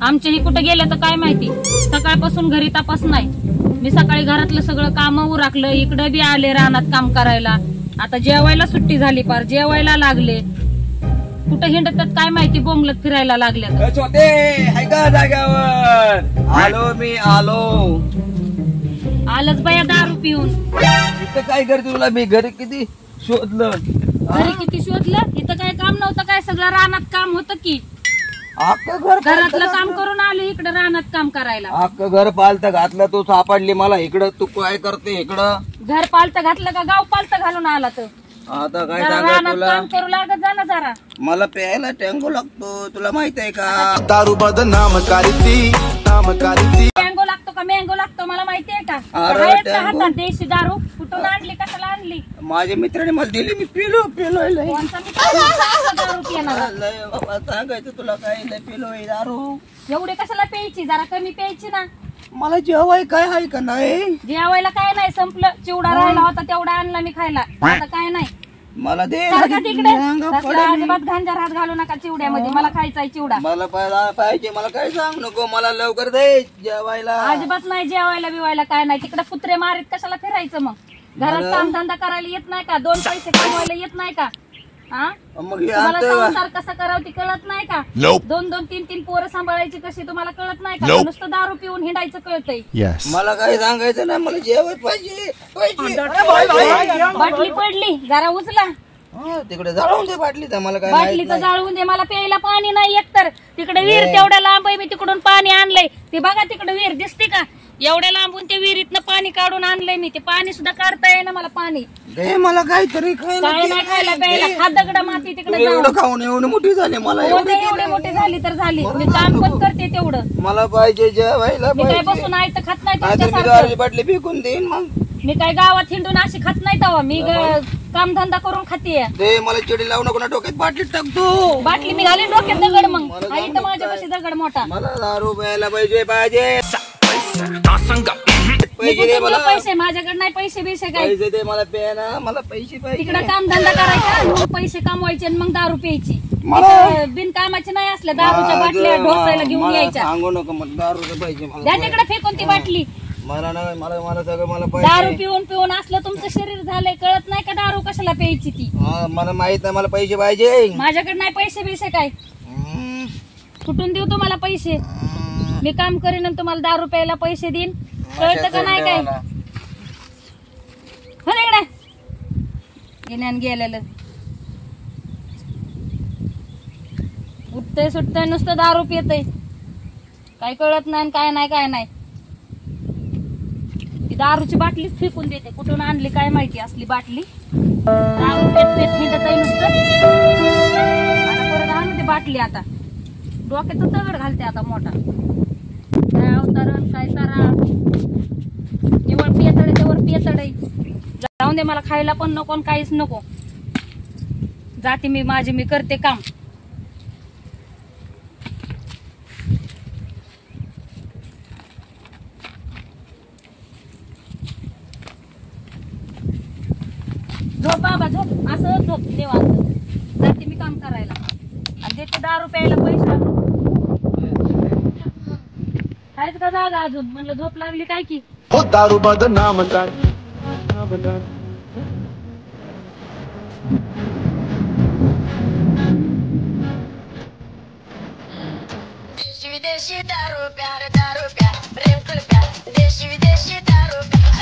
आमच्याही कुठे गेले तर काय माहिती, सकाळपासून घरी तपास नाही. मी सकाळी घरातलं सगळं काम उरकलं, इकडे बी आले रानात काम करायला. आता जेवायला सुट्टी झाली, पार जेवायला लागले. कुठं हिंडतात काय माहिती, बोंबलत फिरायला लागले. छोटे ऐका जाग्यावर आलो मी आलो. आलंच बाया दारू पिऊन. इथं काय करते तुला मी घरी किती शोधलं. घरी किती शोधलं, इथं काय काम नव्हतं काय, सगळं रानात काम होतं की. घर घरातलं काम करून आले इकडे रानात काम करायला. अख्खं घर पालत घातलं, तू सापडली मला इकडं. तू काय करते इकडं? घर पालत घातलं का गाव पालत घालून आला तर आता काय रानात तुला काम करू लागत जा ना जरा. मला प्यायला टँगो लागतो, तुला माहित आहे का? दारू बदनाम करती मँगो लागतो का मँगो लागतो मला माहिती आहे का? अरे आहेत का टँगो. हातात देशी दारू? कुठून आणली, कशाला आणली? माझ्या मित्राने मला दिली, मी पिलो लय. कोणता मित्र असा दारू पिणार? लय बाबा सांगायचं तुला, काय लय पिलो दारू. एवढी कशाला प्यायची, जरा कमी प्यायची ना. मला जेवाय काय आहे का नाही? जेवायला काय नाही, संपलं. चिवडा राहिला होता तेवढा आणला मी खायला, आता काय नाही. मला दे सारखा तिकडे अंग तसला पडेल. अजिबात घांजार हात घालू नका चिवड्यामध्ये, मला खायचाय चिवडा. मला पाहिजे, मला काय सांग नको, मला लवकर दे जेवायला. अजिबात नाही जेवायला बिवायला काय नाही. तिकडे कुत्रे मारीत कशाला फिरायचं मग? घरात काम धंदा करायला येत नाही का? 2 पैसे कमवायला येत नाही का? हा, मग हे तुम्हाला आणतोय बा. संसार कसा करावं ती कळत नाही का? 2-2, 3-3 पोरं सांभाळायची कशी तुम्हाला कळत नाही का? नुसतं दारू पिऊन हिंडायचं कळतंय. मला काय सांगायचं नाही, मला जेवत पाहिजे. बाटली पडली, जरा उचला. तिकडे जाळून दे बाटली, तर मला काय बाटलीचं जाळून दे. मला प्यायला पाणी नाही एकतर. तिकडे विहीर तेवढ्या लांब आहे, मी तिकडून पाणी आणलंय. ते बघा तिकडे विहीर दिसते का? एवढ्या लांबून ते विहिरीतनं पाणी काढून आणलंय मी. ते पाणी सुद्धा काढता येईना मला पाणी. दे मला काहीतरी खायला. काय नाही खायला प्यायला, खा दगड माती तिकडे जाऊन. एवढं खाऊन एवढी मोठी झाली मला. एवढे मोठे झाली तर झाली, मी काम पण करते तेवढं. मला पाहिजे जेवायला मी काय पाहिजे. बसून आहे तर खात नाही नाहीतर मी तुमच्यासारखं. दारूची बाटली फेकून देईन. मग मी काय गावात हिंडून अशी खात नाही तेव्हा, मी काम धंदा करून खाते. दे मला चिडी लावू नको ना, डोक्यात बाटली टाकतो. बाटली मी घाली डोक्यात दगड, मग आई तर माझ्यापाशी दगड मोठा. मला दारू प्यायला पाहिजे मी कुठे तुला पैसे, माझ्याकडे नाही पैसे बिशे काय. पैसे दे मला प्यायला, मला पैसे पाहिजे. तिकडे काम धंदा करायचा, मग पैसे कमवायचे आणि मग दारू प्यायची. बिनकामाचे नाही असल्या दारूच्या बाटल्या ढोसायला घेऊन मला यायच्या. सांगू नको, मला दारू पाहिजे. द्या तिकडे फेकून ती बाटली. मला नाही, मला सगळं मला दारू पाहिजे. पिऊन पिऊन असलं तुमचं शरीर झालंय, कळत नाही का दारू कशाला प्यायची ती? मला माहित नाही, मला पैसे पाहिजे. माझ्याकडे नाही पैसे बिशे काय. कुठून देऊ तुम्हाला पैसे? मी काम करीन आणि तुम्हाला दारू प्यायला पैसे देईन, कळतं का नाही काय? हो इकडे गेल्यान गेलेलं उठतंय सुटतंय, नुसतं दारू पियतय, काय कळत नाही काय नाही काय नाही. ती दारूची बाटली फेकून देते, कुठून आणली काय माहिती असली बाटली. दारू पेट पेट हिंडत आहे नुसतं. आता परत आणू ती बाटली, आता डोक्यात दगड घालते आता मोठा. काय अवतारण काय तारा, निवळ पियतडे त्यावर पियतडे. जाऊन दे, मला खायला पण नको आणि काहीच नको. जाते मी माझे, मी करते काम. झोप बाबा झोप, असं झोप निवांत. जाते मी काम करायला आणि देते दारू प्यायला पैसे. आहेत का जागा अजून? म्हणलं झोप लागली काय की. हो दारू बदनाम कर. विदेशी दारू प्यार दारू